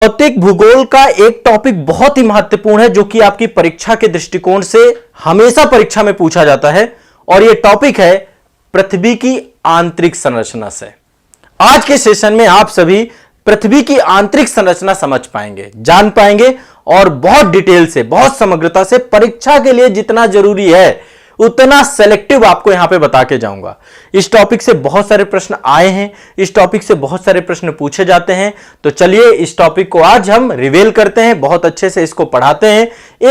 भौतिक भूगोल का एक टॉपिक बहुत ही महत्वपूर्ण है जो कि आपकी परीक्षा के दृष्टिकोण से हमेशा परीक्षा में पूछा जाता है और यह टॉपिक है पृथ्वी की आंतरिक संरचना से। आज के सेशन में आप सभी पृथ्वी की आंतरिक संरचना समझ पाएंगे, जान पाएंगे और बहुत डिटेल से, बहुत समग्रता से परीक्षा के लिए जितना जरूरी है उतना सेलेक्टिव आपको यहां पे बता के जाऊंगा। इस टॉपिक से बहुत सारे प्रश्न आए हैं, इस टॉपिक से बहुत सारे प्रश्न पूछे जाते हैं, तो चलिए इस टॉपिक को आज हम रिवील करते हैं, बहुत अच्छे से इसको पढ़ाते हैं,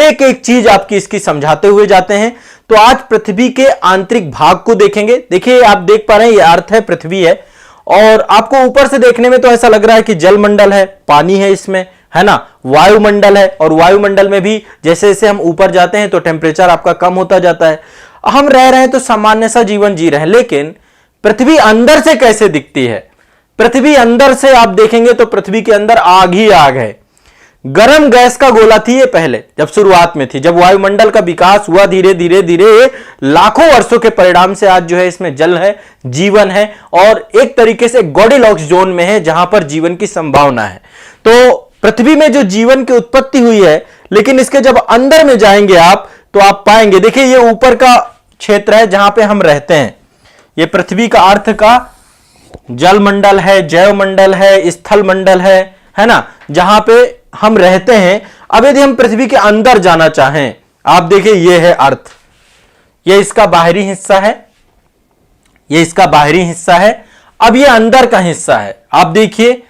एक एक चीज आपकी इसकी समझाते हुए जाते हैं। तो आज पृथ्वी के आंतरिक भाग को देखेंगे। देखिए आप देख पा रहे हैं, यह अर्थ है, पृथ्वी है और आपको ऊपर से देखने में तो ऐसा लग रहा है कि जलमंडल है, पानी है इसमें, है ना, वायुमंडल है और वायुमंडल में भी जैसे जैसे हम ऊपर जाते हैं तो टेम्परेचर आपका कम होता जाता है। हम रह रहे हैं तो सामान्य सा जीवन जी रहे हैं, लेकिन पृथ्वी अंदर से कैसे दिखती है? पृथ्वी अंदर से आप देखेंगे तो पृथ्वी के अंदर आग ही आग है। गर्म गैस का गोला थी ये पहले, जब शुरुआत में थी, जब वायुमंडल का विकास हुआ धीरे धीरे धीरे लाखों वर्षों के परिणाम से आज जो है इसमें जल है, जीवन है और एक तरीके से गॉडीलॉक्स जोन में है जहां पर जीवन की संभावना है। तो पृथ्वी में जो जीवन की उत्पत्ति हुई है, लेकिन इसके जब अंदर में जाएंगे आप तो आप पाएंगे, देखिए ये ऊपर का क्षेत्र है जहां पे हम रहते हैं, ये पृथ्वी का अर्थ का जलमंडल है, जैवमंडल है, स्थल मंडल है ना, जहां पे हम रहते हैं। अब यदि हम पृथ्वी के अंदर जाना चाहें, आप देखिए ये है अर्थ, ये इसका बाहरी हिस्सा है, ये इसका बाहरी हिस्सा है। अब ये अंदर का हिस्सा है, आप देखिए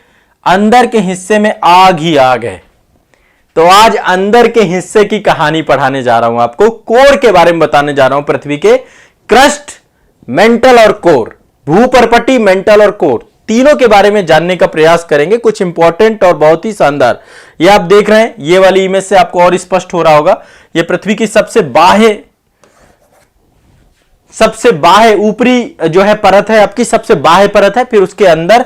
अंदर के हिस्से में आग ही आग है। तो आज अंदर के हिस्से की कहानी पढ़ाने जा रहा हूं आपको, कोर के बारे में बताने जा रहा हूं, पृथ्वी के क्रस्ट, मेंटल और कोर, भूपर्पटी, मेंटल और कोर, तीनों के बारे में जानने का प्रयास करेंगे। कुछ इंपॉर्टेंट और बहुत ही शानदार, ये आप देख रहे हैं, ये वाली इमेज से आपको और स्पष्ट हो रहा होगा, ये पृथ्वी की सबसे बाह्य ऊपरी जो है परत है, आपकी सबसे बाह्य परत है, फिर उसके अंदर,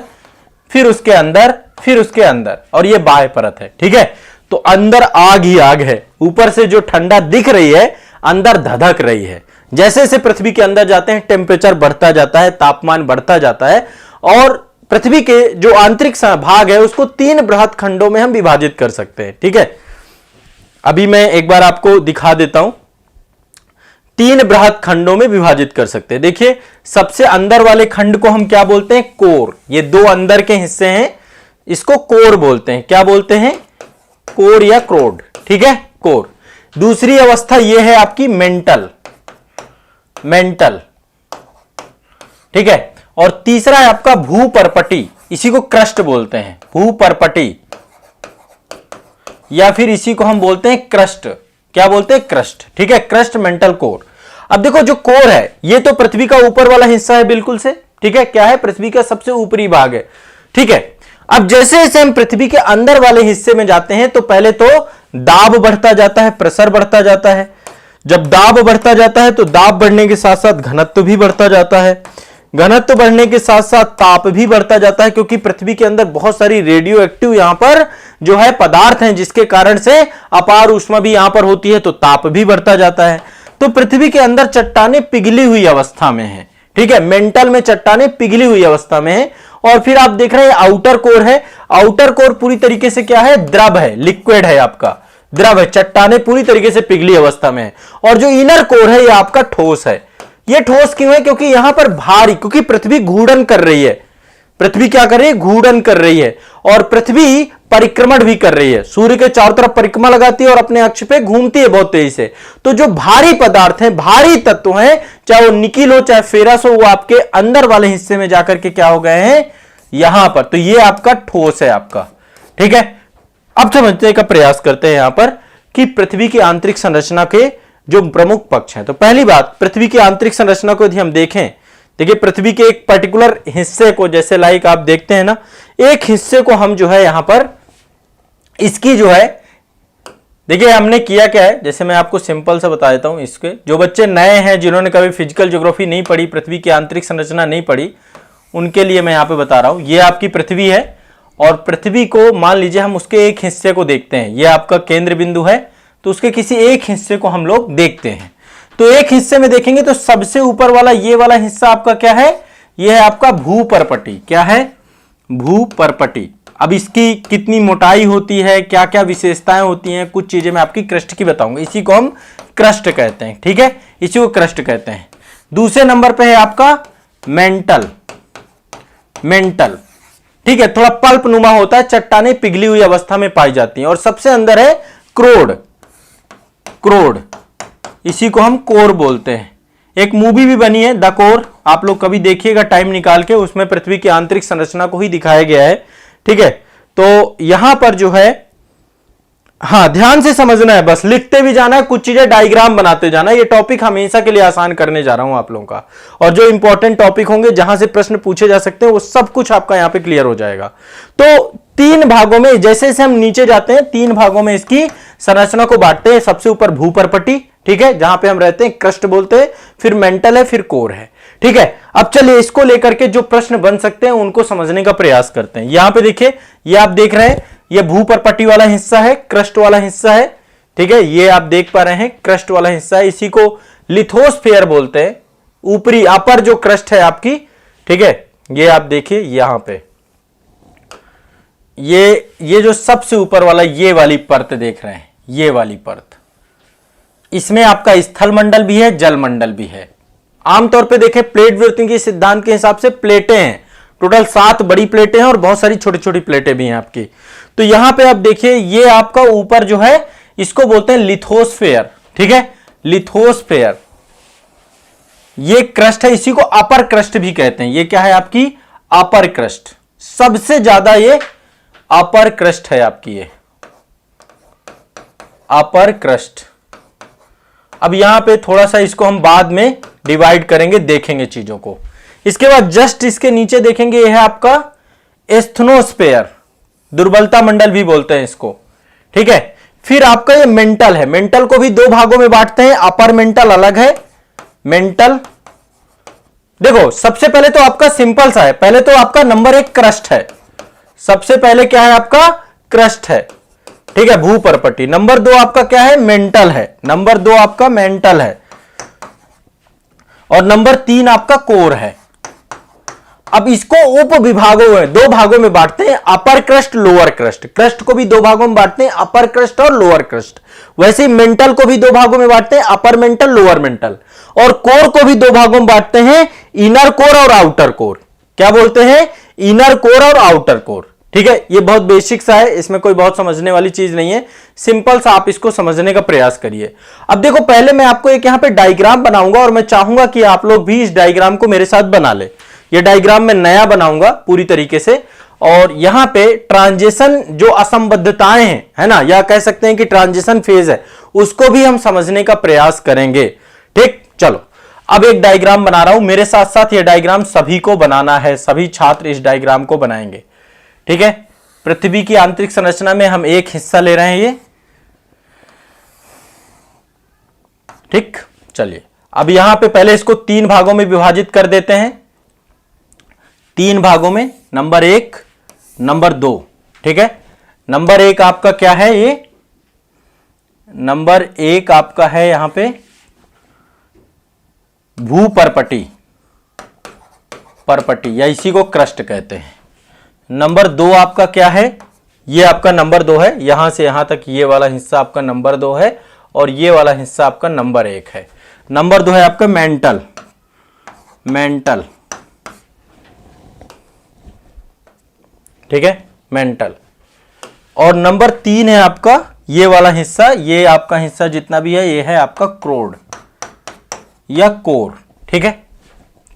फिर उसके अंदर, फिर उसके अंदर, और ये बाह्य परत है। ठीक है, तो अंदर आग ही आग है, ऊपर से जो ठंडा दिख रही है अंदर धधक रही है। जैसे जैसे पृथ्वी के अंदर जाते हैं टेम्परेचर बढ़ता जाता है, तापमान बढ़ता जाता है और पृथ्वी के जो आंतरिक भाग है उसको 3 बृहद खंडों में हम विभाजित कर सकते हैं। ठीक है, अभी मैं एक बार आपको दिखा देता हूं, 3 बृहद खंडों में विभाजित कर सकते हैं। देखिए सबसे अंदर वाले खंड को हम क्या बोलते हैं? कोर। ये 2 अंदर के हिस्से हैं, इसको कोर बोलते हैं। क्या बोलते हैं? कोर या क्रोड। ठीक है, कोर। दूसरी अवस्था यह है आपकी मेंटल, मेंटल। ठीक है, और तीसरा है आपका भूपर्पटी, इसी को क्रस्ट बोलते हैं, भूपर्पटी, या फिर इसी को हम बोलते हैं क्रस्ट। क्या बोलते हैं? क्रस्ट। ठीक है, क्रस्ट, मेंटल, कोर। अब देखो जो कोर है ये तो पृथ्वी का ऊपर वाला हिस्सा है बिल्कुल से। ठीक है, क्या है? पृथ्वी का सबसे ऊपरी भाग है। ठीक है, अब जैसे जैसे हम पृथ्वी के अंदर वाले हिस्से में जाते हैं तो पहले तो दाब बढ़ता जाता है, प्रेशर बढ़ता जाता है। जब दाब बढ़ता जाता है तो दाब बढ़ने के साथ साथ घनत्व भी बढ़ता जाता है, घनत्व बढ़ने के साथ साथ ताप भी बढ़ता जाता है, क्योंकि पृथ्वी के अंदर बहुत सारी रेडियो एक्टिव यहां पर जो है पदार्थ हैं, जिसके कारण से अपार ऊष्मा भी यहां पर होती है, तो ताप भी बढ़ता जाता है। तो पृथ्वी के अंदर चट्टानें पिघली हुई अवस्था में है। ठीक है, मेंटल में चट्टानें पिघली हुई अवस्था में है। और फिर आप देख रहे हैं आउटर कोर है, आउटर कोर पूरी तरीके से क्या है? द्रव है, लिक्विड है, आपका द्रव है, चट्टानें पूरी तरीके से पिघली अवस्था में है। और जो इनर कोर है ये आपका ठोस है। ये ठोस क्यों है? क्योंकि यहां पर भारी, क्योंकि पृथ्वी घूर्णन कर रही है। पृथ्वी क्या कर रही है? घूर्णन कर रही है। और पृथ्वी परिक्रमण भी कर रही है, सूर्य के चारों तरफ परिक्रमा लगाती है और अपने अक्ष पे घूमती है बहुत तेजी से। तो जो भारी पदार्थ हैं, भारी तत्व हैं, चाहे वो निकिल हो चाहे फेरस हो, वो आपके अंदर वाले हिस्से में जाकर के क्या हो गए हैं? यहां पर। तो ये आपका ठोस है आपका। ठीक है, अब समझने का प्रयास करते हैं यहां पर कि पृथ्वी की आंतरिक संरचना के जो प्रमुख पक्ष हैं। तो पहली बात, पृथ्वी की आंतरिक संरचना को यदि हम देखें, देखिए पृथ्वी के एक पर्टिकुलर हिस्से को, जैसे लाइक आप देखते हैं ना, एक हिस्से को हम जो है यहां पर इसकी जो है, देखिए हमने किया क्या है, जैसे मैं आपको सिंपल से बता देता हूं। इसके जो बच्चे नए हैं, जिन्होंने कभी फिजिकल ज्योग्राफी नहीं पढ़ी, पृथ्वी की आंतरिक संरचना नहीं पढ़ी, उनके लिए मैं यहां पे बता रहा हूं। ये आपकी पृथ्वी है और पृथ्वी को मान लीजिए हम उसके एक हिस्से को देखते हैं, ये आपका केंद्र बिंदु है, तो उसके किसी एक हिस्से को हम लोग देखते हैं। तो एक हिस्से में देखेंगे तो सबसे ऊपर वाला ये वाला हिस्सा आपका क्या है? ये है आपका भूपर्पटी। क्या है? भूपर्पटी। अब इसकी कितनी मोटाई होती है, क्या क्या विशेषताएं होती हैं, कुछ चीजें मैं आपकी क्रस्ट की बताऊंगा। इसी को हम क्रस्ट कहते हैं, ठीक है, इसी को क्रस्ट कहते हैं। दूसरे नंबर पे है आपका मेंटल। मेंटल, ठीक है, थोड़ा पल्प नुमा होता है, चट्टानें पिघली हुई अवस्था में पाई जाती हैं। और सबसे अंदर है क्रोड। क्रोड, इसी को हम कोर बोलते हैं। एक मूवी भी बनी है द कोर, आप लोग कभी देखिएगा टाइम निकाल के, उसमें पृथ्वी की आंतरिक संरचना को ही दिखाया गया है, ठीक है। तो यहां पर जो है, हाँ ध्यान से समझना है, बस लिखते भी जाना है, कुछ चीजें डायग्राम बनाते जाना है। ये टॉपिक हमेशा के लिए आसान करने जा रहा हूं आप लोगों का, और जो इंपॉर्टेंट टॉपिक होंगे जहां से प्रश्न पूछे जा सकते हैं वो सब कुछ आपका यहां पे क्लियर हो जाएगा। तो 3 भागों में, जैसे जैसे हम नीचे जाते हैं 3 भागों में इसकी संरचना को बांटते हैं। सबसे ऊपर भूपर्पटी, ठीक है, जहां पे हम रहते हैं, क्रस्ट बोलते हैं, फिर मेंटल है, फिर कोर है, ठीक है। अब चलिए इसको लेकर के जो प्रश्न बन सकते हैं उनको समझने का प्रयास करते हैं। यहां पे देखिए, ये आप देख रहे हैं, ये भूपर्पटी वाला हिस्सा है, क्रस्ट वाला हिस्सा है, ठीक है, ये आप देख पा रहे हैं क्रस्ट वाला हिस्सा है, इसी को लिथोस्फेयर बोलते हैं। ऊपरी अपर जो क्रस्ट है आपकी, ठीक है, ये आप देखिए यहां पे, ये जो सबसे ऊपर वाला ये वाली परत देख रहे हैं, ये वाली परत, इसमें आपका स्थल मंडल भी है, जल मंडल भी है। आमतौर पे देखें प्लेट विवर्तन के सिद्धांत के हिसाब से प्लेटें हैं, टोटल 7 बड़ी प्लेटें हैं और बहुत सारी छोटी छोटी प्लेटें भी हैं आपकी। तो यहां पे आप देखिए, ये आपका ऊपर जो है इसको बोलते हैं लिथोस्फेयर, ठीक है, लिथोस्फेयर। ये क्रस्ट है, इसी को अपर क्रस्ट भी कहते हैं। ये क्या है आपकी अपर क्रस्ट, सबसे ज्यादा ये अपर क्रस्ट है आपकी, ये अपर क्रस्ट। अब यहां पे थोड़ा सा इसको हम बाद में डिवाइड करेंगे, देखेंगे चीजों को। इसके बाद जस्ट इसके नीचे देखेंगे, यह है आपका एस्थनोस्फेयर, दुर्बलता मंडल भी बोलते हैं इसको, ठीक है। फिर आपका ये मेंटल है, मेंटल को भी 2 भागों में बांटते हैं, अपर मेंटल अलग है, मेंटल। देखो सबसे पहले तो आपका सिंपल सा है, पहले तो आपका नंबर 1 क्रस्ट है, सबसे पहले क्या है आपका क्रस्ट है, ठीक है, भूपर्पटी। नंबर 2 आपका क्या है, मेंटल है, नंबर 2 आपका मेंटल है, और नंबर 3 आपका कोर है। अब इसको उप विभागों में 2 भागों में बांटते हैं, अपर क्रस्ट लोअर क्रस्ट। क्रस्ट को भी 2 भागों में बांटते हैं, अपर क्रस्ट और लोअर क्रस्ट। वैसे ही मेंटल को भी 2 भागों में बांटते हैं, अपर मेंटल लोअर मेंटल। और कोर को भी 2 भागों में बांटते हैं, इनर कोर और आउटर कोर। क्या बोलते हैं, इनर कोर और आउटर कोर, ठीक है। ये बहुत बेसिक सा है, इसमें कोई बहुत समझने वाली चीज नहीं है, सिंपल सा आप इसको समझने का प्रयास करिए। अब देखो पहले मैं आपको एक यहां पे डायग्राम बनाऊंगा और मैं चाहूंगा कि आप लोग भी इस डायग्राम को मेरे साथ बना ले। ये डायग्राम मैं नया बनाऊंगा पूरी तरीके से, और यहां पे ट्रांजिशन जो असंबद्धताएं हैं, है ना, या कह सकते हैं कि ट्रांजिशन फेज है, उसको भी हम समझने का प्रयास करेंगे, ठीक। चलो अब एक डायग्राम बना रहा हूं, मेरे साथ साथ ये डायग्राम सभी को बनाना है, सभी छात्र इस डायग्राम को बनाएंगे, ठीक है। पृथ्वी की आंतरिक संरचना में हम एक हिस्सा ले रहे हैं ये, ठीक। चलिए अब यहां पे पहले इसको 3 भागों में विभाजित कर देते हैं, 3 भागों में, नंबर 1 नंबर 2, ठीक है। नंबर 1 आपका क्या है, ये नंबर 1 आपका है यहां पे भूपर्पटी, परपटी, या इसी को क्रस्ट कहते हैं। नंबर 2 आपका क्या है, ये आपका नंबर 2 है, यहां से यहां तक ये वाला हिस्सा आपका नंबर 2 है, और ये वाला हिस्सा आपका नंबर 1 है। नंबर 2 है आपका मेंटल, मेंटल, ठीक है, मेंटल। और नंबर 3 है आपका ये वाला हिस्सा, ये आपका हिस्सा जितना भी है, ये है आपका क्रोड या कोर, ठीक है,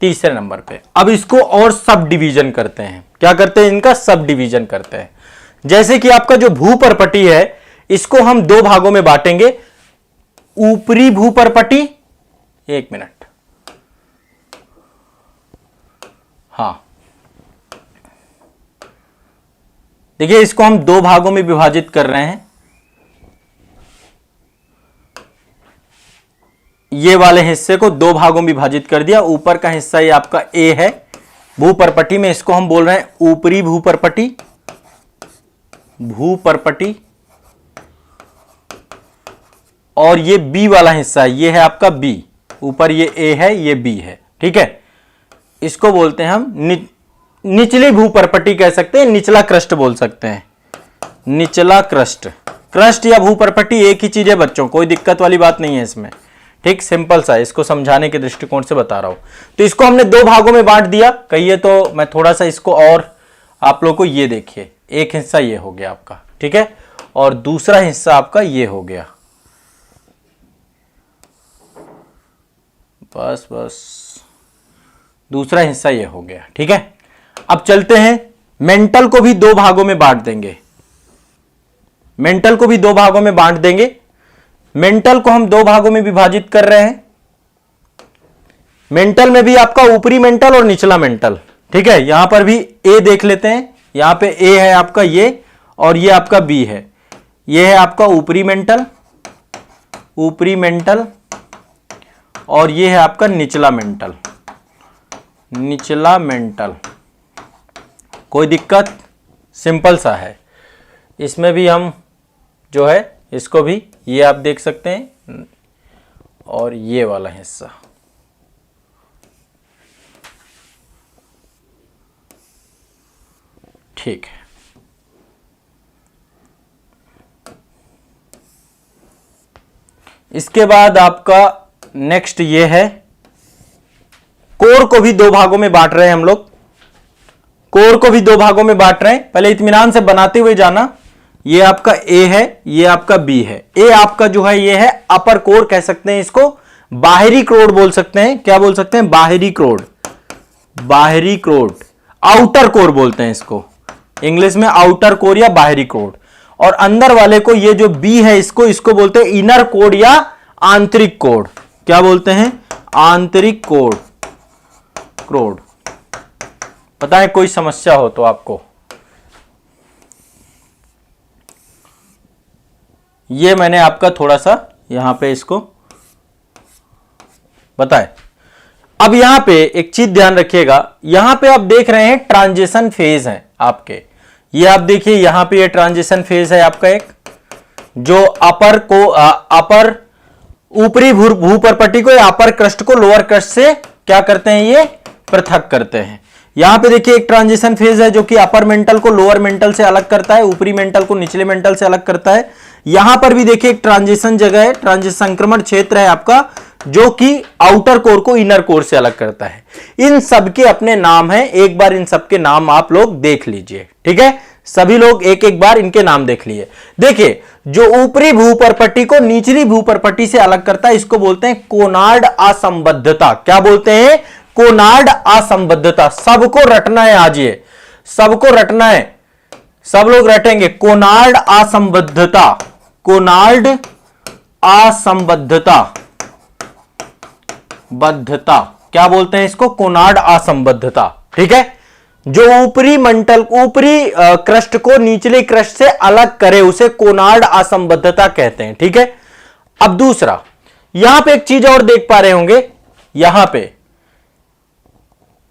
तीसरे नंबर पे। अब इसको और सब डिवीजन करते हैं, क्या करते हैं, इनका सब डिवीजन करते हैं। जैसे कि आपका जो भूपर्पटी है, इसको हम 2 भागों में बांटेंगे, ऊपरी भूपर्पटी, 1 मिनट, हाँ देखिए इसको हम 2 भागों में विभाजित कर रहे हैं। ये वाले हिस्से को 2 भागों में विभाजित कर दिया, ऊपर का हिस्सा ये आपका ए है भूपर्पटी में, इसको हम बोल रहे हैं ऊपरी भूपर्पटी, भूपर्पटी। और ये बी वाला हिस्सा ये है आपका बी, ऊपर ये ए है, ये बी है, ठीक है। इसको बोलते हैं हम निचली भूपर्पटी कह सकते हैं, निचला क्रस्ट बोल सकते हैं, निचला क्रस्ट। क्रस्ट या भूपर्पटी एक ही चीज है बच्चों, कोई दिक्कत वाली बात नहीं है इसमें, ठीक, सिंपल सा, इसको समझाने के दृष्टिकोण से बता रहा हूं। तो इसको हमने दो भागों में बांट दिया, कहिए तो मैं थोड़ा सा इसको और आप लोगों को, ये देखिए एक हिस्सा ये हो गया आपका, ठीक है, और दूसरा हिस्सा आपका ये हो गया, बस बस दूसरा हिस्सा ये हो गया, ठीक है। अब चलते हैं, मेंटल को भी दो भागों में बांट देंगे, मेंटल को भी दो भागों में बांट देंगे। मेंटल को हम दो भागों में विभाजित कर रहे हैं। मेंटल में भी आपका ऊपरी मेंटल और निचला मेंटल, ठीक है। यहां पर भी ए देख लेते हैं, यहां पे ए है आपका ये, और ये आपका बी है, ये है आपका ऊपरी मेंटल, ऊपरी मेंटल, और ये है आपका निचला मेंटल, निचला मेंटल। कोई दिक्कत, सिंपल सा है। इसमें भी हम जो है इसको भी, ये आप देख सकते हैं, और ये वाला हिस्सा, ठीक है। इसके बाद आपका नेक्स्ट ये है, कोर को भी दो भागों में बांट रहे हैं हम लोग, कोर को भी दो भागों में बांट रहे हैं। पहले इत्मीनान से बनाते हुए जाना, ये आपका ए है, ये आपका बी है। ए आपका जो है ये है अपर कोर कह सकते हैं, इसको बाहरी क्रोड बोल सकते हैं, क्या बोल सकते हैं, बाहरी क्रोड, बाहरी क्रोड, आउटर कोर बोलते हैं इसको, इंग्लिश में आउटर कोर या बाहरी कोर। और अंदर वाले को, ये जो बी है इसको बोलते हैं इनर कोड या आंतरिक कोड, क्या बोलते हैं, आंतरिक कोड, क्रोड। पता है कोई समस्या हो तो आपको, ये मैंने आपका थोड़ा सा यहां पे इसको बताए। अब यहां पे एक चीज ध्यान रखिएगा, यहां पे आप देख रहे हैं ट्रांजिशन फेज है आपके, ये आप देखिए यहां पे ये ट्रांजिशन फेज है आपका एक, जो अपर को अपर ऊपरी भूपर्पटी को या अपर क्रस्ट को लोअर क्रस्ट से क्या करते हैं, ये पृथक करते हैं। यहां पे देखिए एक ट्रांजिशन फेज है जो कि अपर मेंटल को लोअर मेंटल से अलग करता है, ऊपरी मेंटल को निचले मेंटल से अलग करता है। यहां पर भी देखिए एक ट्रांजिशन जगह है, ट्रांजिशन संक्रमण क्षेत्र है आपका, जो कि आउटर कोर को इनर कोर से अलग करता है। इन सबके अपने नाम हैं, एक बार इन सबके नाम आप लोग देख लीजिए, ठीक है। सभी लोग एक एक बार इनके नाम देख लिए। देखिए, जो ऊपरी भूपर्पटी को निचली भूपर्पटी से अलग करता है, इसको बोलते हैं कोनार्ड असंबद्धता। क्या बोलते हैं, कोनार्ड असंबद्धता। सबको रटना है आज, ये सबको रटना है, सब लोग रटेंगे। कोनार्ड असंबद्धता, कोनार्ड असंबद्धता, बद्धता, क्या बोलते हैं इसको, कोनार्ड असंबद्धता, ठीक है। जो ऊपरी मंडल, ऊपरी क्रस्ट को निचले क्रस्ट से अलग करे, उसे कोनार्ड असंबद्धता कहते हैं, ठीक है। अब दूसरा, यहां पे एक चीज और देख पा रहे होंगे, यहां पे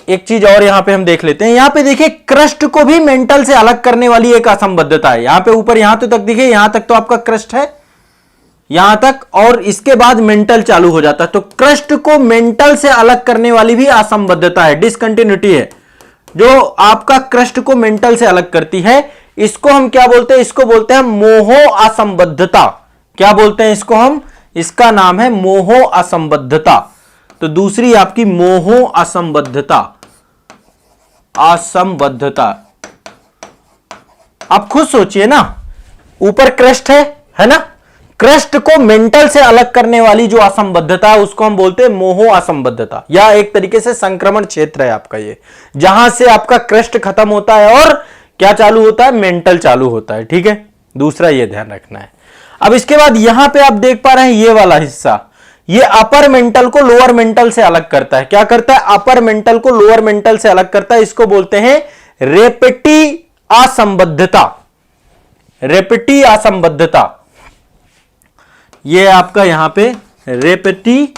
एक चीज और यहां पे हम देख लेते हैं। यहां पे देखिए क्रस्ट को भी मेंटल से अलग करने वाली एक असंबद्धता है। यहां पे ऊपर यहां तक देखिए, यहां तक तो आपका क्रस्ट है, यहां तक, और इसके बाद मेंटल चालू हो जाता है। तो क्रस्ट को मेंटल से अलग करने वाली भी असंबद्धता है, डिसकंटिन्यूटी है, जो आपका क्रस्ट को मेंटल से अलग करती है। इसको हम क्या बोलते हैं, इसको बोलते हैं मोहो असंबद्धता। क्या बोलते हैं इसको हम, इसका नाम है मोहो असंबद्धता। तो दूसरी आपकी मोहो असंबद्धता, असंबद्धता। आप खुद सोचिए ना, ऊपर क्रस्ट है ना, क्रस्ट को मेंटल से अलग करने वाली जो असंबद्धता है उसको हम बोलते हैं मोहो असंबद्धता, या एक तरीके से संक्रमण क्षेत्र है आपका ये, जहां से आपका क्रस्ट खत्म होता है और क्या चालू होता है, मेंटल चालू होता है, ठीक है। दूसरा ये ध्यान रखना है। अब इसके बाद यहां पे आप देख पा रहे हैं ये वाला हिस्सा, ये अपर मेंटल को लोअर मेंटल से अलग करता है। क्या करता है, अपर मेंटल को लोअर मेंटल से अलग करता है। इसको बोलते हैं रेपेटी असंबद्धता, रेपेटी असंबद्धता। ये आपका यहां पे रेपेटी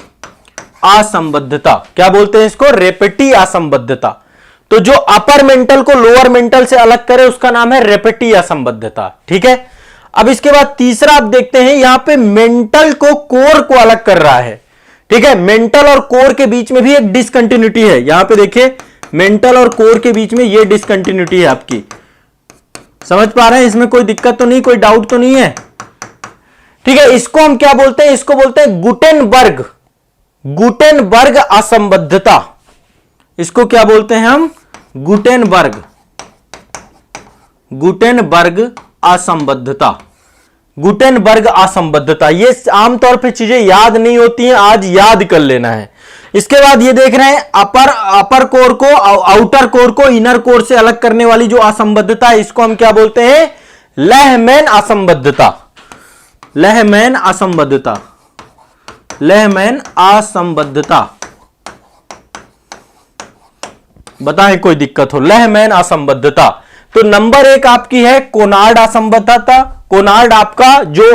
असंबद्धता, क्या बोलते हैं इसको, रेपेटी असंबद्धता। तो जो अपर मेंटल को लोअर मेंटल से अलग करे उसका नाम है रेपेटी असंबद्धता, ठीक है। अब इसके बाद तीसरा आप देखते हैं, यहां पे मेंटल को कोर को अलग कर रहा है, ठीक है। मेंटल और कोर के बीच में भी एक डिसकंटिन्यूटी है। यहां पे देखिए मेंटल और कोर के बीच में ये डिसकंटिन्यूटी है आपकी। समझ पा रहे हैं? इसमें कोई दिक्कत तो नहीं, कोई डाउट तो नहीं है? ठीक है, इसको हम क्या बोलते हैं? इसको बोलते हैं गुटेनबर्ग, गुटेनबर्ग असंबद्धता। इसको क्या बोलते हैं हम? गुटेनबर्ग, गुटेनबर्ग असंबद्धता, गुटेनबर्ग असंबद्धता। ये आमतौर पे चीजें याद नहीं होती हैं, आज याद कर लेना है। इसके बाद ये देख रहे हैं अपर कोर को आउटर कोर को इनर कोर से अलग करने वाली जो असंबद्धता है, इसको हम क्या बोलते हैं? लेहमैन असंबद्धता, लेहमैन असंबद्धता, लेहमैन असंबद्धता। बताएं कोई दिक्कत हो? लेहमैन असंबद्धता। तो नंबर 1 आपकी है कोनार्ड असंबद्धता। कोनार्ड आपका जो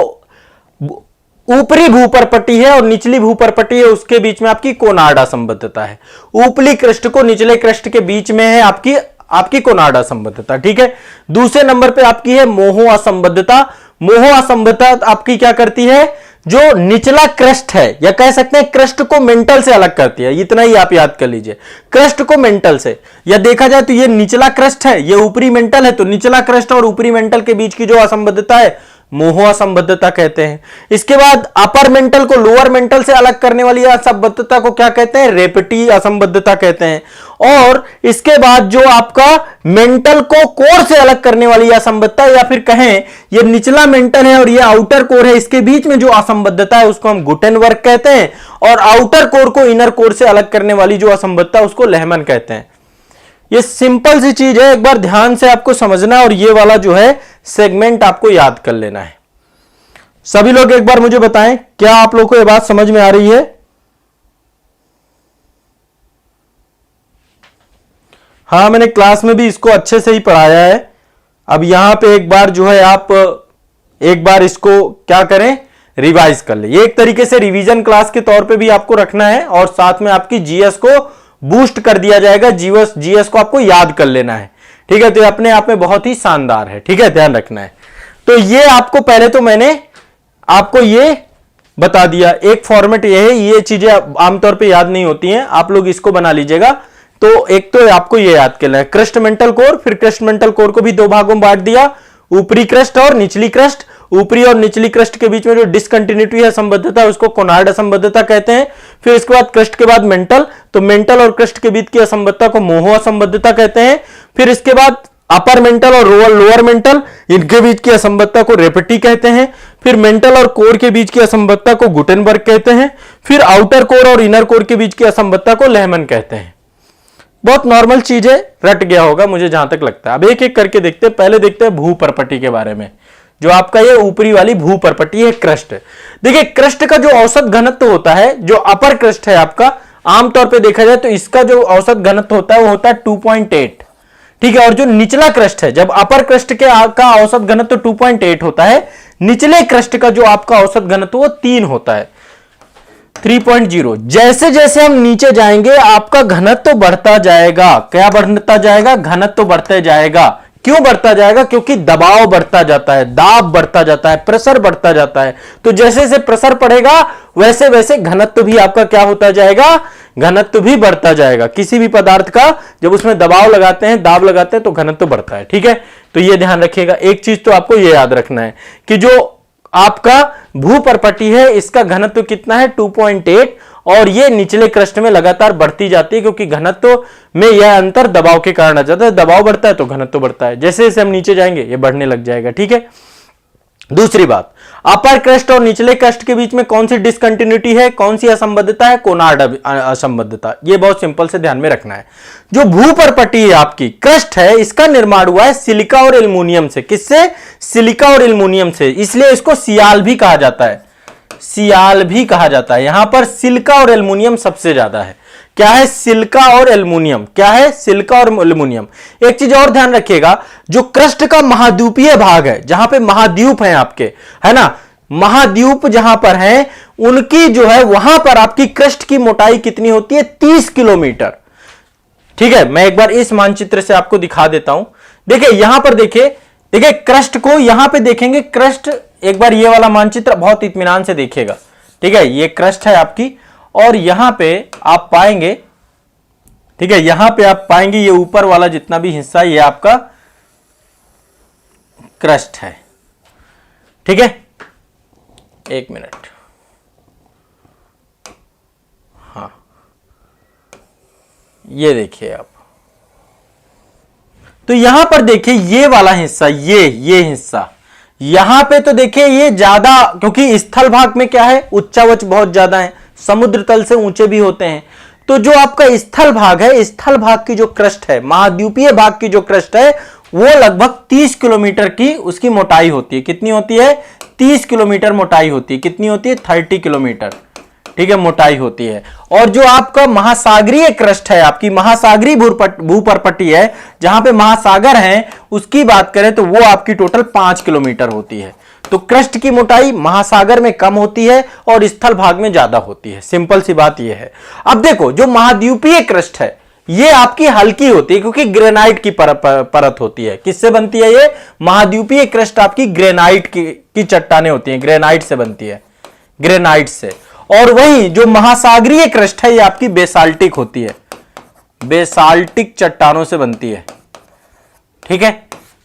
ऊपरी भूपरपट्टी है और निचली भूपरपट्टी है उसके बीच में आपकी कोनार्ड असंबद्धता है। ऊपरी कृष्ठ को निचले कृष्ठ के बीच में है आपकी कोनार्ड असंबद्धता। ठीक है, दूसरे नंबर पे आपकी है मोहो असंबद्धता। मोहो असंबद्धता आपकी क्या करती है? जो निचला क्रस्ट है, या कह सकते हैं क्रस्ट को मेंटल से अलग करती है। इतना ही आप याद कर लीजिए, क्रस्ट को मेंटल से। या देखा जाए तो ये निचला क्रस्ट है, ये ऊपरी मेंटल है, तो निचला क्रस्ट और ऊपरी मेंटल के बीच की जो असंबद्धता है मोहो असंबद्धता कहते हैं। इसके बाद अपर मेंटल को लोअर मेंटल से अलग करने वाली असंबद्धता को क्या कहते हैं? रेपेटी असंबद्धता कहते हैं। और इसके बाद जो आपका मेंटल को कोर से अलग करने वाली असंबद्धता, या फिर कहें ये निचला मेंटल है और ये आउटर कोर है, इसके बीच में जो असंबद्धता है उसको हम गुटेनबर्ग कहते हैं। और आउटर कोर को इनर कोर से अलग करने वाली जो असंबद्धता उसको लेहमैन कहते हैं। ये सिंपल सी चीज है, एक बार ध्यान से आपको समझना है और ये वाला जो है सेगमेंट आपको याद कर लेना है। सभी लोग एक बार मुझे बताएं, क्या आप लोगों को ये बात समझ में आ रही है? हाँ, मैंने क्लास में भी इसको अच्छे से ही पढ़ाया है। अब यहां पे एक बार जो है आप एक बार इसको क्या करें? रिवाइज कर ले। ये एक तरीके से रिवीजन क्लास के तौर पे भी आपको रखना है और साथ में आपकी जीएस को बूस्ट कर दिया जाएगा। जीएस को आपको याद कर लेना है। ठीक है, तो अपने आप में बहुत ही शानदार है। ठीक है, ध्यान रखना है। तो ये आपको पहले तो मैंने आपको ये बता दिया, एक फॉर्मेट ये है। ये चीजें आमतौर पे याद नहीं होती हैं, आप लोग इसको बना लीजिएगा। तो एक तो आपको ये याद करना है क्रस्ट मेंटल कोर, फिर क्रस्ट मेंटल कोर को भी 2 भागों में बांट दिया, ऊपरी क्रस्ट और निचली क्रस्ट। ऊपरी और निचली क्रस्ट के बीच में जो डिसकंटिन्यूटी है, असंबद्धता, उसको कोनार्ड असंबद्धता कहते हैं। फिर इसके बाद क्रस्ट के बाद मेंटल, तो मेंटल और क्रस्ट के बीच की असंबद्धता को मोहो असंबद्धता कहते हैं। फिर इसके बाद अपर मेंटल और लोअर मेंटल, इनके बीच की असंबद्धता को रेपेटी कहते हैं। फिर मेंटल और कोर के बीच की असंबद्धता को गुटेनबर्ग कहते हैं। फिर आउटर कोर और इनर कोर के बीच की असंबद्धता को लेहमैन कहते हैं। बहुत नॉर्मल चीज है, रट गया होगा मुझे जहां तक लगता है। अब एक एक करके देखते हैं। पहले देखते हैं भूपरपट्टी के बारे में। जो आपका ये ऊपरी वाली भूपरपट्टी है क्रस्ट। देखिए, क्रस्ट का जो औसत घनत्व होता है, जो अपर क्रस्ट है आपका, आमतौर पे देखा जाए तो इसका जो औसत घनत्व होता है वो होता है 2.8। ठीक है, और जो निचला क्रस्ट है, जब अपर क्रस्ट के का औसत घनत्व 2.8 होता है, निचले क्रस्ट का जो आपका औसत घनत्व वो 3 होता है, 3.0। जैसे जैसे हम नीचे जाएंगे आपका घनत्व बढ़ता जाएगा। क्या बढ़ता जाएगा? घनत्व बढ़ते जाएगा। क्यों बढ़ता जाएगा? क्योंकि दबाव बढ़ता जाता है, दाब बढ़ता जाता है, प्रेशर बढ़ता जाता है। तो जैसे जैसे प्रेशर बढ़ेगा वैसे वैसे घनत्व भी आपका क्या होता जाएगा? घनत्व भी बढ़ता जाएगा। किसी भी पदार्थ का जब उसमें दबाव लगाते हैं, दाब लगाते हैं, तो घनत्व बढ़ता है। ठीक है, तो ये ध्यान रखिएगा। एक चीज तो आपको ये याद रखना है कि जो आपका भूपरपट्टी है इसका घनत्व कितना है? 2.8, और ये निचले क्रस्ट में लगातार बढ़ती जाती है, क्योंकि घनत्व में यह अंतर दबाव के कारण आ जाता है। दबाव बढ़ता है तो घनत्व बढ़ता है। जैसे जैसे हम नीचे जाएंगे ये बढ़ने लग जाएगा। ठीक है, दूसरी बात, अपर क्रस्ट और निचले क्रस्ट के बीच में कौन सी डिसकंटिन्यूटी है, कौन सी असंबद्धता है? कोनार्ड असंबद्धता। ये बहुत सिंपल से ध्यान में रखना है। जो भूपरपट्टी आपकी क्रस्ट है, इसका निर्माण हुआ है सिलिका और एल्युमिनियम से। किससे? सिलिका और एल्युमिनियम से। इसलिए इसको सियाल भी कहा जाता है, सियाल भी कहा जाता है। यहां पर सिलिका और एल्युमिनियम सबसे ज्यादा है। क्या है? सिलिका और एल्युमिनियम। क्या है? सिलिका और एल्युमिनियम। एक चीज और ध्यान रखिएगा, जो क्रस्ट का महाद्वीपीय भाग है, जहां पे महाद्वीप हैं आपके, है ना, महाद्वीप जहां पर हैं, उनकी जो है वहां पर आपकी क्रस्ट की मोटाई कितनी होती है? 30 किलोमीटर। ठीक है, मैं एक बार इस मानचित्र से आपको दिखा देता हूं। देखिए यहां पर देखिए क्रस्ट को यहां पे देखेंगे। क्रस्ट, एक बार ये वाला मानचित्र बहुत इत्मीनान से देखिएगा। ठीक है, ये क्रस्ट है आपकी, और यहां पे आप पाएंगे ठीक है, यहां पे आप पाएंगे ये ऊपर वाला जितना भी हिस्सा ये आपका क्रस्ट है। ठीक है, एक मिनट, हाँ ये देखिए आप, तो यहां पर देखिए ये वाला हिस्सा, ये हिस्सा यहां पे तो देखिए ये ज्यादा, क्योंकि स्थल भाग में क्या है, उच्चावच बहुत ज्यादा है, समुद्र तल से ऊंचे भी होते हैं। तो जो आपका स्थल भाग है, स्थल भाग की जो क्रस्ट है, महाद्वीपीय भाग की जो क्रस्ट है, वो लगभग 30 किलोमीटर की उसकी मोटाई होती है। कितनी होती है? 30 किलोमीटर मोटाई होती है। कितनी होती है? 30 किलोमीटर, ठीक है, मोटाई होती है। और जो आपका महासागरीय क्रस्ट है, आपकी महासागरीय भूपरपट्टी है, जहां पे महासागर हैं, उसकी बात करें तो वो आपकी टोटल 5 किलोमीटर होती है। तो क्रस्ट की मोटाई महासागर में कम होती है और स्थल भाग में ज्यादा होती है। सिंपल सी बात यह है। अब देखो, जो महाद्वीपीय क्रस्ट है ये आपकी हल्की होती है, क्योंकि ग्रेनाइट की परत होती है। किससे बनती है ये? महाद्वीपीय क्रस्ट आपकी ग्रेनाइट की चट्टानें होती हैं, ग्रेनाइट से बनती है, ग्रेनाइट से। और वही जो महासागरीय क्रस्ट है ये आपकी बेसाल्टिक होती है, बेसाल्टिक चट्टानों से बनती है। ठीक है,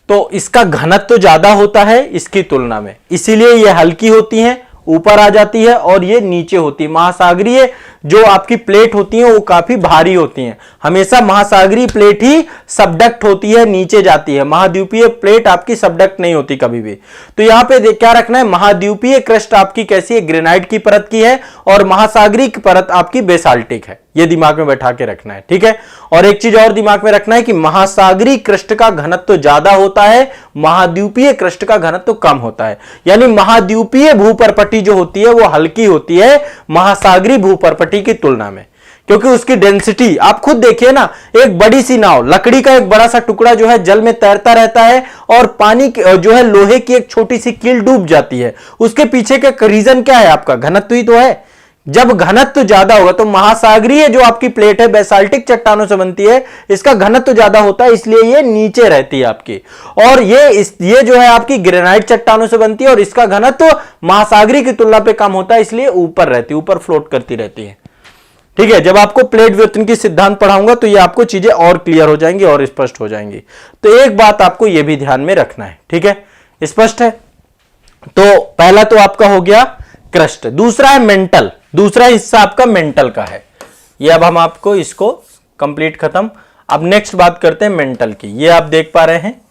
तो इसका घनत्व तो ज्यादा होता है इसकी तुलना में, इसीलिए ये हल्की होती हैं, ऊपर आ जाती है, और ये नीचे होती है। महासागरीय जो आपकी प्लेट होती है वो काफी भारी होती हैं। हमेशा महासागरीय प्लेट ही सबडक्ट होती है, नीचे जाती है। महाद्वीपीय प्लेट आपकी सबडक्ट नहीं होती कभी भी। तो यहां पे क्या रखना है? महाद्वीपीय क्रस्ट आपकी कैसी है? ग्रेनाइट की परत की है, और महासागरीय की परत आपकी बेसाल्टिक है। ये दिमाग में बैठा के रखना है। ठीक है, और एक चीज और दिमाग में रखना है कि महासागरीय क्रस्ट का घनत्व तो ज्यादा होता है, महाद्वीपीय क्रस्ट का घनत्व तो कम होता है। यानी महाद्वीपीय भूपरपट्टी जो होती है वो हल्की होती है महासागरीय भूपरपट्टी की तुलना में, क्योंकि उसकी डेंसिटी आप खुद देखिए ना। एक बड़ी सी नाव, लकड़ी का एक बड़ा सा टुकड़ा जो है जल में तैरता रहता है, और पानी जो है लोहे की एक छोटी सी कील डूब जाती है। उसके पीछे का रीजन क्या है? आपका घनत्व ही तो है। जब घनत्व ज्यादा होगा तो महासागरीय जो आपकी प्लेट है बेसाल्टिक चट्टानों से बनती है, इसका घनत्व ज्यादा होता है, इसलिए ये नीचे रहती है आपकी। और ये जो है आपकी ग्रेनाइट चट्टानों से बनती है, और इसका घनत्व महासागरीय की तुलना पे कम होता है, इसलिए ऊपर रहती है, ऊपर फ्लोट करती रहती है। ठीक है, जब आपको प्लेट व्युत्पन्न की सिद्धांत पढ़ाऊंगा तो ये आपको चीजें और क्लियर हो जाएंगी और स्पष्ट हो जाएंगी। तो एक बात आपको ये भी ध्यान में रखना है। ठीक है, स्पष्ट है? तो पहला तो आपका हो गया क्रस्ट, दूसरा है मेंटल। दूसरा हिस्सा आपका मेंटल का है। ये अब हम आपको इसको कंप्लीट खत्म। अब नेक्स्ट बात करते हैं मेंटल की। ये आप देख पा रहे हैं,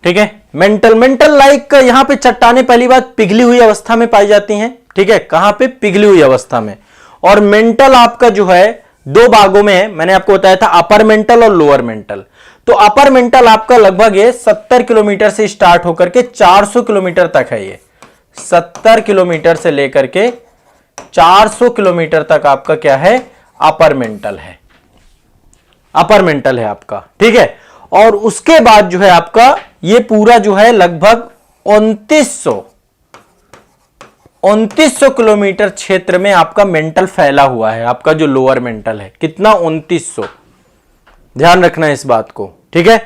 ठीक है। मेंटल लाइक यहां पे चट्टानें पहली बात पिघली हुई अवस्था में पाई जाती हैं। ठीक है, कहां पे? पिघली हुई अवस्था में। और मेंटल आपका जो है दो भागों में है, मैंने आपको बताया था, अपर मेंटल और लोअर मेंटल। तो अपर मेंटल आपका लगभग ये 70 किलोमीटर से स्टार्ट होकर के 400 किलोमीटर तक है। ये 70 किलोमीटर से लेकर के 400 किलोमीटर तक आपका क्या है? अपर मेंटल है, अपर मेंटल है आपका। ठीक है, और उसके बाद जो है आपका ये पूरा जो है लगभग 2900 किलोमीटर क्षेत्र में आपका मेंटल फैला हुआ है। आपका जो लोअर मेंटल है कितना? 2900। ध्यान रखना है इस बात को। ठीक है,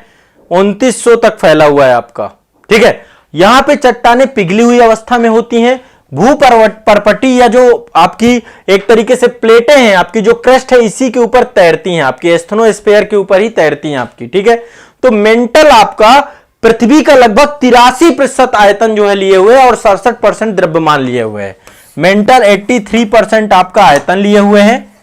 2900 तक फैला हुआ है आपका। ठीक है, यहां पे चट्टानें पिघली हुई अवस्था में होती हैं। भूपरपट्टी या जो आपकी एक तरीके से प्लेटें हैं, आपकी जो क्रस्ट है इसी के ऊपर तैरती हैं, आपकी एस्थेनोस्फीयर के ऊपर ही तैरती हैं आपकी। ठीक है, तो मेंटल आपका पृथ्वी का लगभग 83% आयतन जो है लिए हुए है, और 67% द्रव्यमान लिए हुए है। मेंटल 83% आपका आयतन लिए हुए हैं,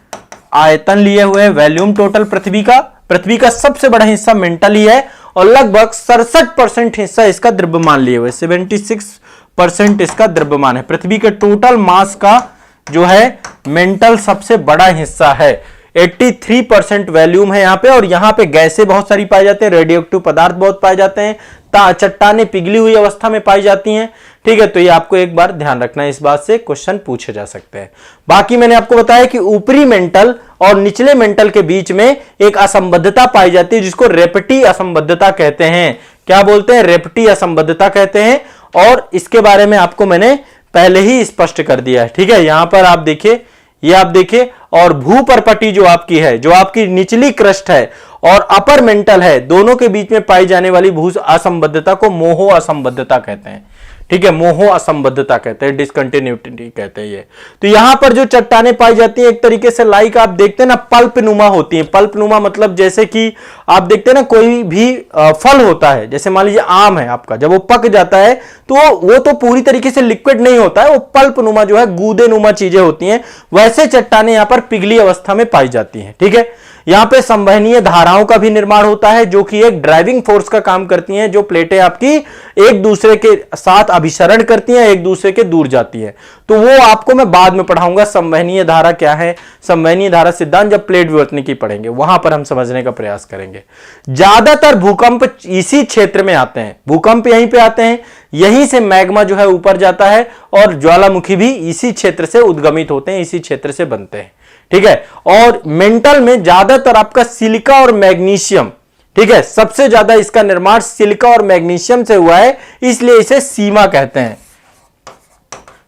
आयतन लिए हुए हैं, वॉल्यूम टोटल पृथ्वी का सबसे बड़ा हिस्सा मेंटल ही है, और लगभग 67% हिस्सा इसका द्रव्यमान लिए हुए, 76% इसका द्रव्यमान है। पृथ्वी के टोटल मास का जो है मेंटल सबसे बड़ा हिस्सा है। 83% वॉल्यूम है यहां पे, और यहां पे गैसें बहुत सारी पाई जाती हैं, रेडियो एक्टिव पदार्थ बहुत पाए जाते हैं, चट्टानें पिघली हुई अवस्था में पाई जाती हैं। ठीक है, तो ये आपको एक बार ध्यान रखना है, इस बात से क्वेश्चन पूछे जा सकते हैं। बाकी मैंने आपको बताया कि ऊपरी मेंटल और निचले मेंटल के बीच में एक असंबद्धता पाई जाती है, जिसको रेपटी असंबद्धता कहते हैं। क्या बोलते हैं? रेपटी असंबद्धता कहते हैं, और इसके बारे में आपको मैंने पहले ही स्पष्ट कर दिया है। ठीक है, यहां पर आप देखिए, ये आप देखिए, और भूपरपट्टी जो आपकी है, जो आपकी निचली क्रस्ट है और अपर मेंटल है, दोनों के बीच में पाई जाने वाली भू असंबद्धता को मोहो असंबद्धता कहते हैं। ठीक है, मोहो असंबद्धता कहते हैं, डिसकंटिन्यूटी कहते हैं ये। तो यहां पर जो चट्टानें पाई जाती हैं एक तरीके से लाइक आप देखते हैं ना पल्प नुमा होती हैं। पल्प नुमा मतलब जैसे कि आप देखते हैं ना कोई भी फल होता है, जैसे मान लीजिए आम है आपका, जब वो पक जाता है तो वो तो पूरी तरीके से लिक्विड नहीं होता है, वो पल्प नुमा जो है गूदे नुमा चीजें होती हैं, वैसे चट्टानें यहां पर पिघली अवस्था में पाई जाती हैं। ठीक है, यहां पे संवहनीय धाराओं का भी निर्माण होता है जो कि एक ड्राइविंग फोर्स का काम करती हैं, जो प्लेटें आपकी एक दूसरे के साथ अभिसरण करती हैं, एक दूसरे के दूर जाती है। तो वो आपको मैं बाद में पढ़ाऊंगा संवहनीय धारा क्या है, संवहनीय धारा सिद्धांत जब प्लेट विवर्तनिकी पढ़ेंगे वहां पर हम समझने का प्रयास करेंगे। ज्यादातर भूकंप इसी क्षेत्र में आते हैं, भूकंप यहीं पे आते हैं, यहीं से मैग्मा जो है ऊपर जाता है और ज्वालामुखी भी इसी क्षेत्र से उद्गमित होते हैं, इसी क्षेत्र से बनते हैं। ठीक है, और मेंटल में ज्यादातर आपका सिलिका और मैग्नीशियम, ठीक है, सबसे ज्यादा इसका निर्माण सिलिका और मैग्नीशियम से हुआ है, इसलिए इसे सीमा कहते हैं।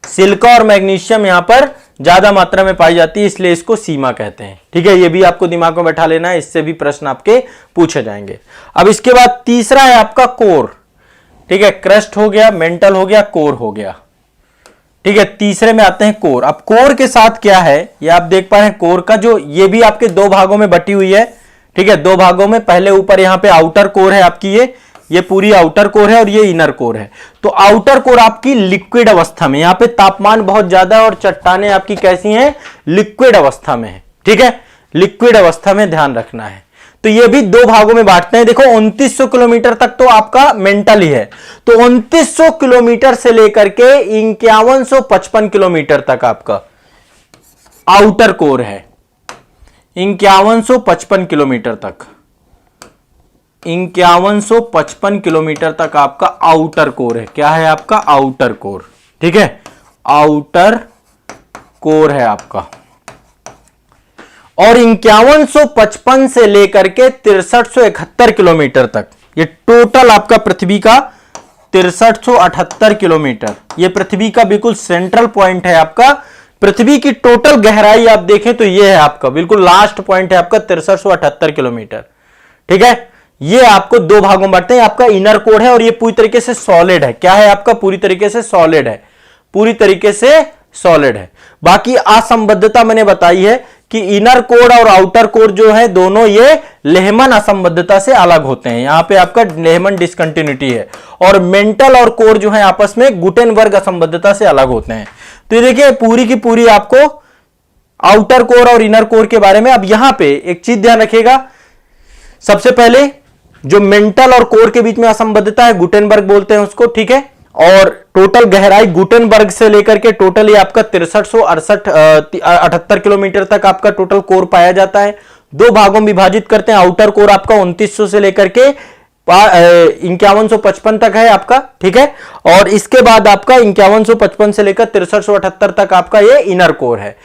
सिलिका और मैग्नीशियम यहां पर ज्यादा मात्रा में पाई जाती है, इसलिए इसको सीमा कहते हैं। ठीक है, ये भी आपको दिमाग में बैठा लेना है, इससे भी प्रश्न आपके पूछे जाएंगे। अब इसके बाद तीसरा है आपका कोर। ठीक है, क्रस्ट हो गया, मेंटल हो गया, कोर हो गया। ठीक है, तीसरे में आते हैं कोर। अब कोर के साथ क्या है ये आप देख पा रहे हैं, कोर का जो ये भी आपके दो भागों में बटी हुई है। ठीक है, दो भागों में, पहले ऊपर यहां पे आउटर कोर है आपकी, ये पूरी आउटर कोर है और ये इनर कोर है। तो आउटर कोर आपकी लिक्विड अवस्था में, यहां पे तापमान बहुत ज्यादा है और चट्टानें आपकी कैसी हैं, लिक्विड अवस्था में है। ठीक है, लिक्विड अवस्था में ध्यान रखना है। तो ये भी दो भागों में बांटते हैं। देखो 2900 किलोमीटर तक तो आपका मेंटल ही है, तो 2900 किलोमीटर से लेकर के 5155 किलोमीटर तक आपका आउटर कोर है। 5155 किलोमीटर तक, 5155 किलोमीटर तक आपका आउटर कोर है। क्या है आपका आउटर कोर? ठीक है, आउटर कोर है आपका। और 5155 से लेकर के 6371 किलोमीटर तक, ये टोटल आपका पृथ्वी का 6378 किलोमीटर, ये पृथ्वी का बिल्कुल सेंट्रल पॉइंट है आपका। पृथ्वी की टोटल गहराई आप देखें तो ये है आपका बिल्कुल लास्ट पॉइंट है आपका 6378 किलोमीटर। ठीक है, ये आपको दो भागों में बांटते हैं। आपका इनर कोर है और ये पूरी तरीके से सॉलिड है। क्या है आपका? पूरी तरीके से सॉलिड है, पूरी तरीके से सॉलिड है। बाकी असंबद्धता मैंने बताई है कि इनर कोर और आउटर कोर जो है दोनों ये लेहमन असंबद्धता से अलग होते हैं। यहां पे आपका लेहमन डिसकंटिन्यूटी है। और मेंटल और कोर जो है आपस में गुटेनबर्ग असंबद्धता से अलग होते हैं। तो ये देखिए पूरी की पूरी आपको आउटर कोर और इनर कोर के बारे में। अब यहां पे एक चीज ध्यान रखिएगा, सबसे पहले जो मेंटल और कोर के बीच में असंबद्धता है गुटेनबर्ग बोलते हैं उसको। ठीक है, और टोटल गहराई गुटेनबर्ग से लेकर के टोटल ये आपका 6378 किलोमीटर तक आपका टोटल कोर पाया जाता है। दो भागों में विभाजित करते हैं। आउटर कोर आपका 2900 से लेकर के 5155 तक है आपका। ठीक है, और इसके बाद आपका 5155 से लेकर 6378 तक आपका ये इनर कोर है।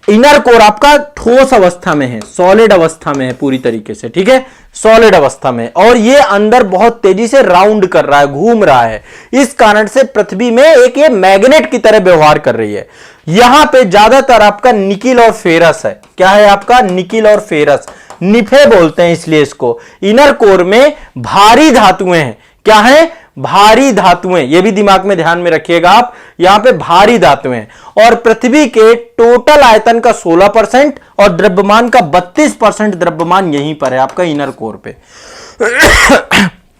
इनर कोर आपका ठोस अवस्था में है, सॉलिड अवस्था में है पूरी तरीके से। ठीक है, सॉलिड अवस्था में, और ये अंदर बहुत तेजी से राउंड कर रहा है, घूम रहा है। इस कारण से पृथ्वी में एक ये मैग्नेट की तरह व्यवहार कर रही है। यहां पे ज्यादातर आपका निकिल और फेरस है। क्या है आपका? निकिल और फेरस, निफे बोलते हैं इसलिए इसको। इनर कोर में भारी धातुएं हैं। क्या है? भारी धातुएं। ये भी दिमाग में ध्यान में रखिएगा आप, यहां पे भारी धातुएं। और पृथ्वी के टोटल आयतन का 16% और द्रव्यमान का 32% द्रव्यमान यहीं पर है आपका इनर कोर पे।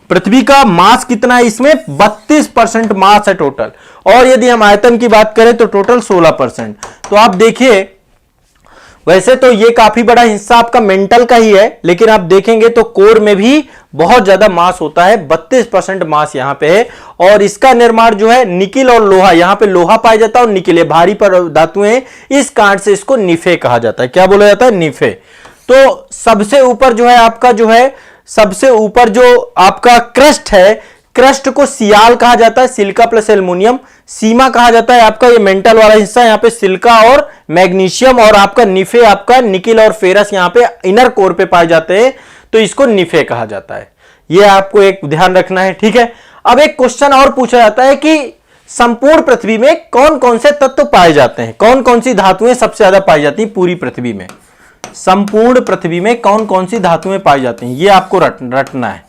पृथ्वी का मास कितना है इसमें? 32% मास है टोटल। और यदि हम आयतन की बात करें तो टोटल 16%। तो आप देखिए, वैसे तो ये काफी बड़ा हिस्सा आपका मेंटल का ही है, लेकिन आप देखेंगे तो कोर में भी बहुत ज्यादा मास होता है। 32% मास यहां पे है। और इसका निर्माण जो है निकिल और लोहा, यहां पे लोहा पाया जाता है और निकिल, भारी पर धातुएं, इस कारण से इसको निफे कहा जाता है। क्या बोला जाता है? निफे। तो सबसे ऊपर जो है आपका जो है, सबसे ऊपर जो आपका क्रस्ट है, क्रस्ट को सियाल कहा जाता है, सिलिका प्लस एल्युमिनियम। सीमा कहा जाता है आपका ये मेंटल वाला हिस्सा, यहां पे सिलिका और मैग्नीशियम, और आपका निफे आपका निकिल और फेरस यहां पे इनर कोर पे पाए जाते हैं, तो इसको निफे कहा जाता है। ये आपको एक ध्यान रखना है। ठीक है, अब एक क्वेश्चन और पूछा जाता है कि संपूर्ण पृथ्वी में कौन कौन से तत्व पाए जाते हैं, कौन कौन सी धातुएं सबसे ज्यादा पाई जाती हैं पूरी पृथ्वी में। संपूर्ण पृथ्वी में कौन कौन सी धातुएं पाई जाती हैं, ये आपको रटना है।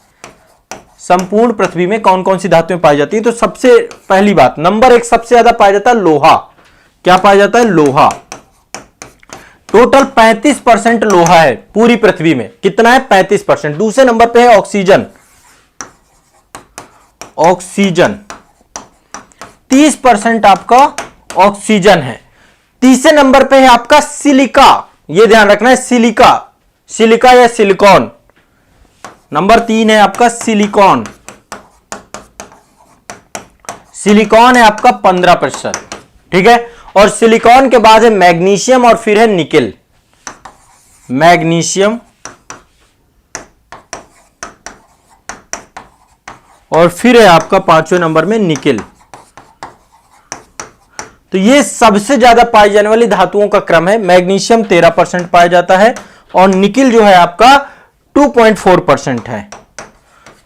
संपूर्ण पृथ्वी में कौन कौन सी धातुएं पाई जाती है? तो सबसे पहली बात, नंबर 1 सबसे ज्यादा पाया जाता है लोहा। क्या पाया जाता है? लोहा। टोटल 35% लोहा है पूरी पृथ्वी में। कितना है? 35%। दूसरे नंबर पे है ऑक्सीजन। ऑक्सीजन 30% आपका ऑक्सीजन है। तीसरे नंबर पे है आपका सिलिका। यह ध्यान रखना है, सिलिका, सिलिका या सिलिकॉन। नंबर 3 है आपका सिलिकॉन। सिलिकॉन है आपका 15%। ठीक है। और सिलिकॉन के बाद है मैग्नीशियम और फिर है निकेल। मैग्नीशियम और फिर है आपका 5वें नंबर में निकेल। तो ये सबसे ज्यादा पाई जाने वाली धातुओं का क्रम है। मैग्नीशियम 13% पाया जाता है और निकेल जो है आपका 2.4% है।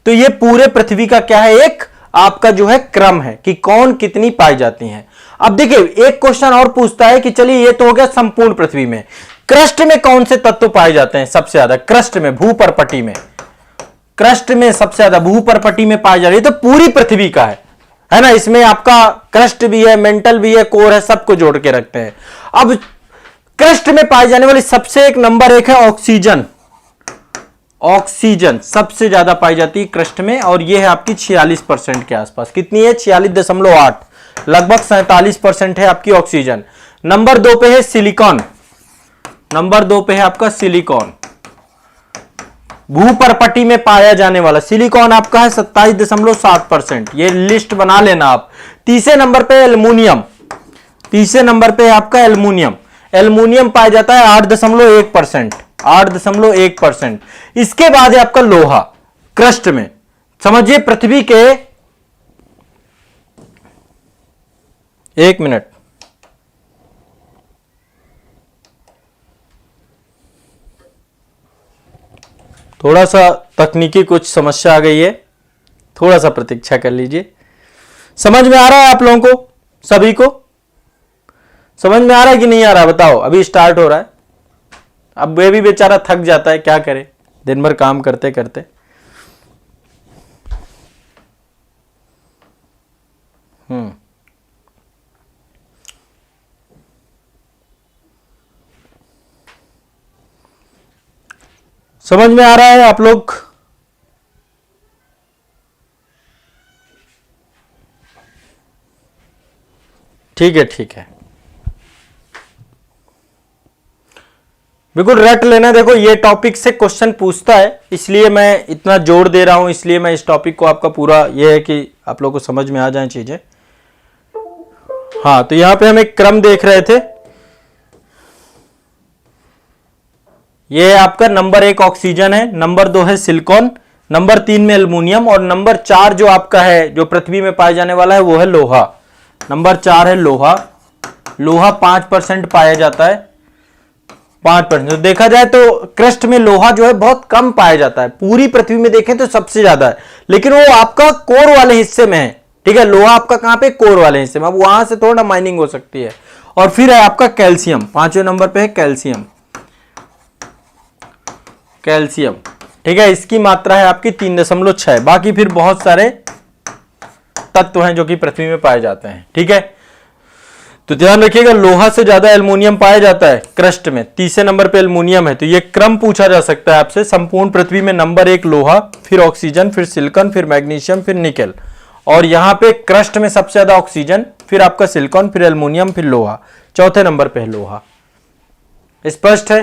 तो ये पूरे पृथ्वी का क्या है? एक आपका जो है क्रम है कि कौन कितनी पाई जाती हैं। अब देखिए एक क्वेश्चन और पूछता है कि चलिए ये तो हो गया संपूर्ण पृथ्वी में, क्रस्ट में कौन से तत्व पाए जाते हैं सबसे ज्यादा? क्रस्ट में, भूपरपटी में, क्रस्ट में सबसे ज्यादा भूपरपटी में पाई जा रही है। तो पूरी पृथ्वी का है ना, इसमें आपका क्रस्ट भी है, मेंटल भी है, कोर है, सबको जोड़ के रखते हैं। अब क्रस्ट में पाई जाने वाली सबसे नंबर 1 है ऑक्सीजन। ऑक्सीजन सबसे ज्यादा पाई जाती है क्रस्ट में और यह है आपकी 46% के आसपास। कितनी है? 46.8, लगभग 47% है आपकी ऑक्सीजन। नंबर 2 पे है सिलिकॉन। नंबर 2 पे है आपका सिलिकॉन, भूपरपटी में पाया जाने वाला सिलिकॉन आपका है 27.7%। ये लिस्ट बना लेना आप। तीसरे नंबर पे एल्युमिनियम। तीसरे नंबर पे आपका एल्युमिनियम। एल्युमिनियम पाया जाता है 8.1%। 8.1%। इसके बाद है आपका लोहा क्रस्ट में। समझिए पृथ्वी के, एक मिनट, थोड़ा सा तकनीकी कुछ समस्या आ गई है, थोड़ा सा प्रतीक्षा कर लीजिए। समझ में आ रहा है आप लोगों को? सभी को समझ में आ रहा है कि नहीं आ रहा है? बताओ। अभी स्टार्ट हो रहा है। अब वे भी बेचारा थक जाता है, क्या करे दिन भर काम करते करते। समझ में आ रहा है आप लोग? ठीक है, ठीक है, बिल्कुल रट लेना। देखो ये टॉपिक से क्वेश्चन पूछता है, इसलिए मैं इतना जोर दे रहा हूं, इसलिए मैं इस टॉपिक को आपका पूरा ये है कि आप लोगों को समझ में आ जाए चीजें। हाँ, तो यहां पे हम एक क्रम देख रहे थे। ये आपका नंबर 1 ऑक्सीजन है, नंबर 2 है सिलिकॉन, नंबर 3 में एल्युमिनियम और नंबर 4 जो आपका है जो पृथ्वी में पाए जाने वाला है वो है लोहा। नंबर 4 है लोहा। लोहा 5% पाया जाता है, 5%। तो देखा जाए तो क्रस्ट में लोहा जो है बहुत कम पाया जाता है। पूरी पृथ्वी में देखें तो सबसे ज्यादा है, लेकिन वो आपका कोर वाले हिस्से में है। ठीक है, लोहा आपका कहां पे? कोर वाले हिस्से में। अब वहां से थोड़ा माइनिंग हो सकती है। और फिर है आपका कैल्शियम, 5वें नंबर पे है कैल्शियम। कैल्शियम, ठीक है, इसकी मात्रा है आपकी 3.6। बाकी फिर बहुत सारे तत्व हैं जो कि पृथ्वी में पाए जाते हैं। ठीक है, तो ध्यान रखिएगा लोहा से ज्यादा एल्युमिनियम पाया जाता है क्रस्ट में। तीसरे नंबर पे एल्युमिनियम है। तो ये क्रम पूछा जा सकता है आपसे। संपूर्ण पृथ्वी में नंबर 1 लोहा, फिर ऑक्सीजन, फिर सिलिकॉन, फिर मैग्नीशियम, फिर निकेल। और यहां पे क्रस्ट में सबसे ज्यादा ऑक्सीजन, फिर आपका सिलिकॉन, फिर एल्युमिनियम, फिर लोहा। चौथे नंबर पे है लोहा। स्पष्ट है?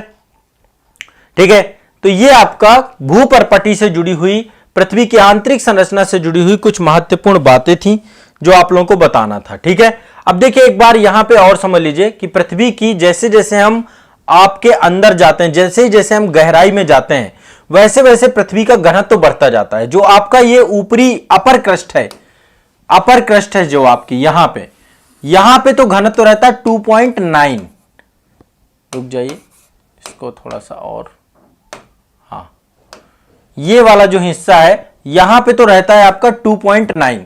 ठीक है, तो ये आपका भूपरपटी से जुड़ी हुई, पृथ्वी की आंतरिक संरचना से जुड़ी हुई कुछ महत्वपूर्ण बातें थी जो आप लोगों को बताना था। ठीक है, अब देखिए एक बार यहां पे और समझ लीजिए कि पृथ्वी की जैसे जैसे हम आपके अंदर जाते हैं, जैसे जैसे हम गहराई में जाते हैं, वैसे वैसे पृथ्वी का घनत्व बढ़ता जाता है। जो आपका ये ऊपरी अपर क्रस्ट है, अपर क्रस्ट है जो आपकी यहां पे तो घनत्व रहता है 2.9। रुक जाइए, इसको थोड़ा सा और, हाँ, ये वाला जो हिस्सा है यहां पे तो रहता है आपका 2.9।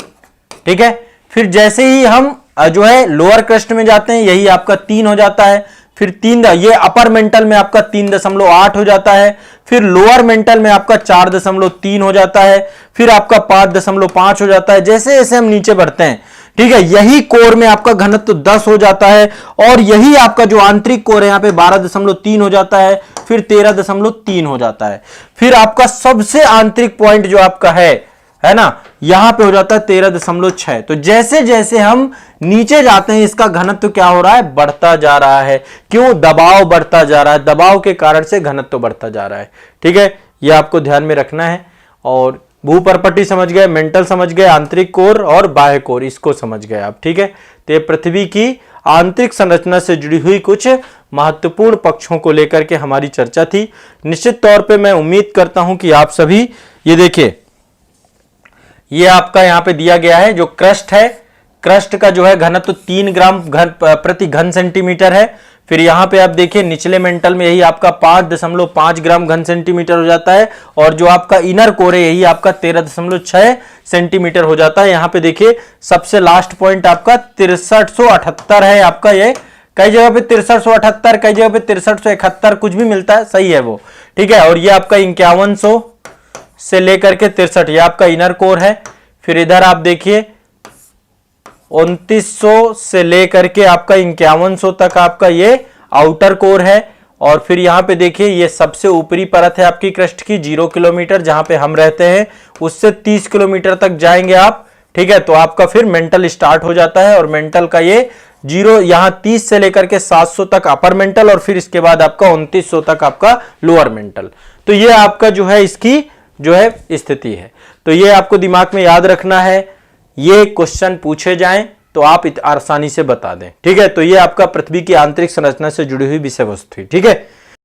ठीक है, फिर जैसे ही हम जो है लोअर क्रस्ट में जाते हैं, यही आपका 3 हो जाता है। फिर 3, ये अपर मेंटल में आपका 3.8 हो जाता है, फिर लोअर मेंटल में आपका 4.3 हो जाता है, फिर आपका 5.5 हो जाता है। जैसे जैसे हम नीचे बढ़ते हैं, ठीक है, यही कोर में आपका घनत्व 10 हो जाता है, और यही आपका जो आंतरिक कोर है यहाँ पे 12.3 हो जाता है, फिर 13.3 हो जाता है, फिर आपका सबसे आंतरिक पॉइंट जो आपका है ना, यहां पे हो जाता है 13.6। तो जैसे जैसे हम नीचे जाते हैं इसका घनत्व क्या हो रहा है, बढ़ता जा रहा है। क्यों? दबाव बढ़ता जा रहा है, दबाव के कारण से घनत्व बढ़ता जा रहा है। ठीक है, यह आपको ध्यान में रखना है। और भूपर्पटी समझ गए, मेंटल समझ गए, आंतरिक कोर और बाह्य कोर, इसको समझ गए आप। ठीक है, तो ये पृथ्वी की आंतरिक संरचना से जुड़ी हुई कुछ महत्वपूर्ण पक्षों को लेकर के हमारी चर्चा थी। निश्चित तौर पे मैं उम्मीद करता हूं कि आप सभी, ये देखिए, ये आपका यहां पे दिया गया है जो क्रस्ट है, क्रस्ट का जो है घनत्व 3 ग्राम प्रति घन सेंटीमीटर है। फिर यहां पे आप देखिए निचले मेंटल में यही आपका 5.5 ग्राम घन सेंटीमीटर हो जाता है, और जो आपका इनर कोर है यही आपका 13.6 सेंटीमीटर हो जाता है। यहां पे देखिए सबसे लास्ट पॉइंट आपका 6378 है आपका, ये कई जगह पे 6378, कई जगह पे 6371 कुछ भी मिलता है, सही है वो। ठीक है, और ये आपका 5100 से लेकर के 63, ये आपका इनर कोर है। फिर इधर आप देखिए 2900 से लेकर के आपका 5100 तक आपका ये आउटर कोर है। और फिर यहां पे देखिए ये सबसे ऊपरी परत है आपकी क्रस्ट की 0 किलोमीटर, जहां पे हम रहते हैं उससे 30 किलोमीटर तक जाएंगे आप। ठीक है, तो आपका फिर मेंटल स्टार्ट हो जाता है, और मेंटल का ये 0 यहां 30 से लेकर के 700 तक अपर मेंटल, और फिर इसके बाद आपका 2900 तक आपका लोअर मेंटल। तो ये आपका जो है इसकी जो है स्थिति है। तो ये आपको दिमाग में याद रखना है, ये क्वेश्चन पूछे जाएं तो आप आसानी से बता दें। ठीक है, तो ये आपका पृथ्वी की आंतरिक संरचना से जुड़ी हुई विषय वस्तु थी। ठीक है।